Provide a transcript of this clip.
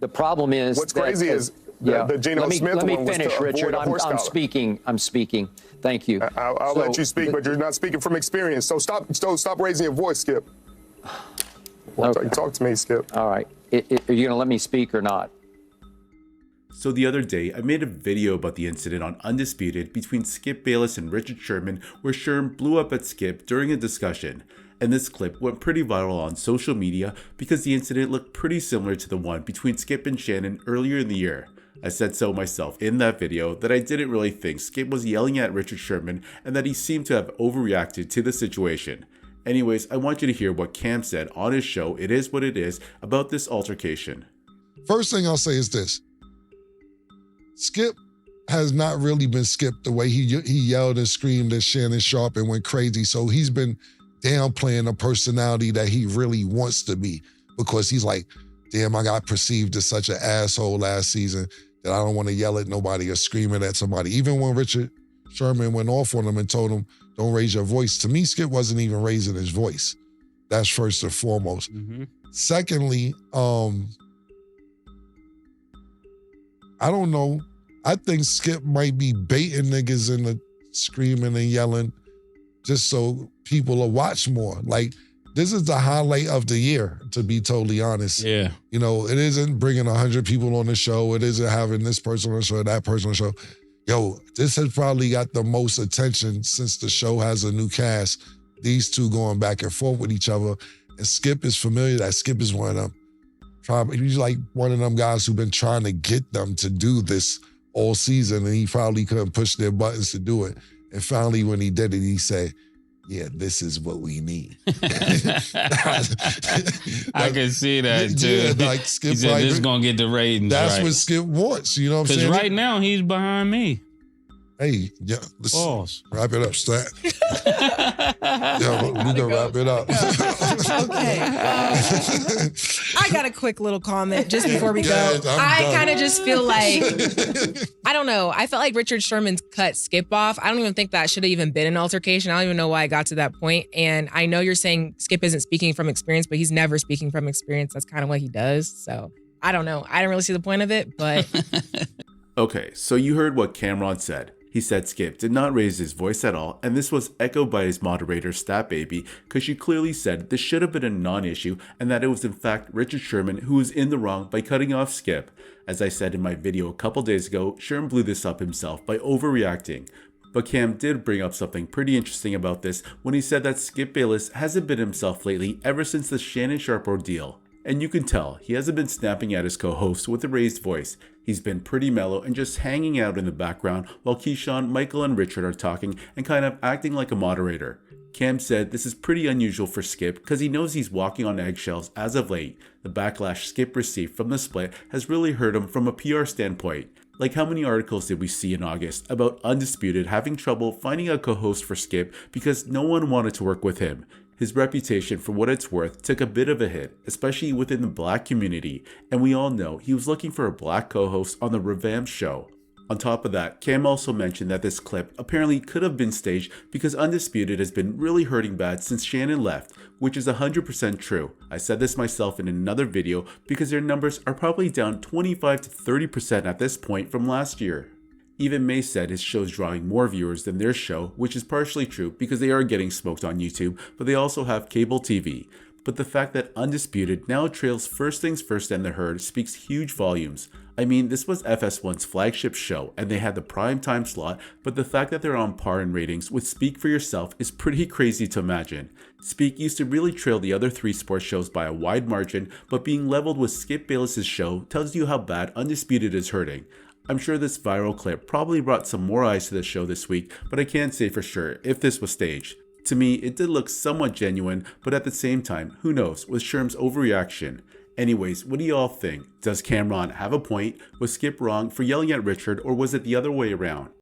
The problem is what's crazy is the Geno Smith let me one was finish, to Richard. avoid a horse I'm collar. speaking. I'm speaking. Thank you. I'll let you speak, but you're not speaking from experience. So stop raising your voice, Skip. Okay. Talk to me, Skip. All right. Are you going to let me speak or not? So the other day, I made a video about the incident on Undisputed between Skip Bayless and Richard Sherman, where Sherman blew up at Skip during a discussion. And this clip went pretty viral on social media because the incident looked pretty similar to the one between Skip and Shannon earlier in the year. I said so myself in that video that I didn't really think Skip was yelling at Richard Sherman and that he seemed to have overreacted to the situation. Anyways, I want you to hear what Cam said on his show, It Is What It Is, about this altercation. First thing I'll say is this. Skip has not really been Skip the way he yelled and screamed at Shannon Sharpe and went crazy. So he's been downplaying the personality that he really wants to be because he's like, damn, I got perceived as such an asshole last season that I don't want to yell at nobody or screaming at somebody. Even when Richard Sherman went off on him and told him, don't raise your voice. To me, Skip wasn't even raising his voice. That's first and foremost. Mm-hmm. Secondly, I don't know. I think Skip might be baiting niggas into screaming and yelling just so people will watch more. Like, this is the highlight of the year, to be totally honest. Yeah. You know, it isn't bringing 100 people on the show. It isn't having this person on the show, that person on the show. Yo, this has probably got the most attention since the show has a new cast. These two going back and forth with each other. And Skip is familiar that Skip is one of them. He's like one of them guys who've been trying to get them to do this all season, and he probably couldn't push their buttons to do it. And finally, when he did it, he said, yeah, this is what we need. I can see that too. Yeah, like Skip, he said, like, this is going to get the ratings. That's right. what Skip wants, you know what I'm saying? Because right now, he's behind me. Hey, yeah, let's Pause. wrap it up, Stat. Yeah, we can wrap it up. Okay. I got a quick little comment just before we go. I kind of just feel like, I don't know. I felt like Richard Sherman's cut Skip off. I don't even think that should have even been an altercation. I don't even know why I got to that point. And I know you're saying Skip isn't speaking from experience, but he's never speaking from experience. That's kind of what he does. So I don't know. I didn't really see the point of it, but. Okay, so you heard what Camron said. He said Skip did not raise his voice at all, and this was echoed by his moderator, Stat Baby, because she clearly said this should have been a non-issue and that it was in fact Richard Sherman who was in the wrong by cutting off Skip. As I said in my video a couple days ago, Sherman blew this up himself by overreacting. But Cam did bring up something pretty interesting about this when he said that Skip Bayless hasn't been himself lately ever since the Shannon Sharpe ordeal. And you can tell, he hasn't been snapping at his co-host with a raised voice. He's been pretty mellow and just hanging out in the background while Keyshawn, Michael, and Richard are talking and kind of acting like a moderator. Cam said this is pretty unusual for Skip because he knows he's walking on eggshells as of late. The backlash Skip received from the split has really hurt him from a PR standpoint. Like, how many articles did we see in August about Undisputed having trouble finding a co-host for Skip because no one wanted to work with him? His reputation, for what it's worth, took a bit of a hit, especially within the black community, and we all know he was looking for a black co-host on the revamped show. On top of that, Cam also mentioned that this clip apparently could have been staged because Undisputed has been really hurting bad since Shannon left, which is 100% true. I said this myself in another video because their numbers are probably down 25 to 30% at this point from last year. Even Mase said his show's drawing more viewers than their show, which is partially true because they are getting smoked on YouTube, but they also have cable TV. But the fact that Undisputed now trails First Things First and The Herd speaks huge volumes. I mean, this was FS1's flagship show and they had the prime time slot, but the fact that they're on par in ratings with Speak for Yourself is pretty crazy to imagine. Speak used to really trail the other three sports shows by a wide margin, but being leveled with Skip Bayless' show tells you how bad Undisputed is hurting. I'm sure this viral clip probably brought some more eyes to the show this week, but I can't say for sure if this was staged. To me, it did look somewhat genuine, but at the same time, who knows, with Sherm's overreaction. Anyways, what do y'all think? Does Camron have a point? Was Skip wrong for yelling at Richard, or was it the other way around?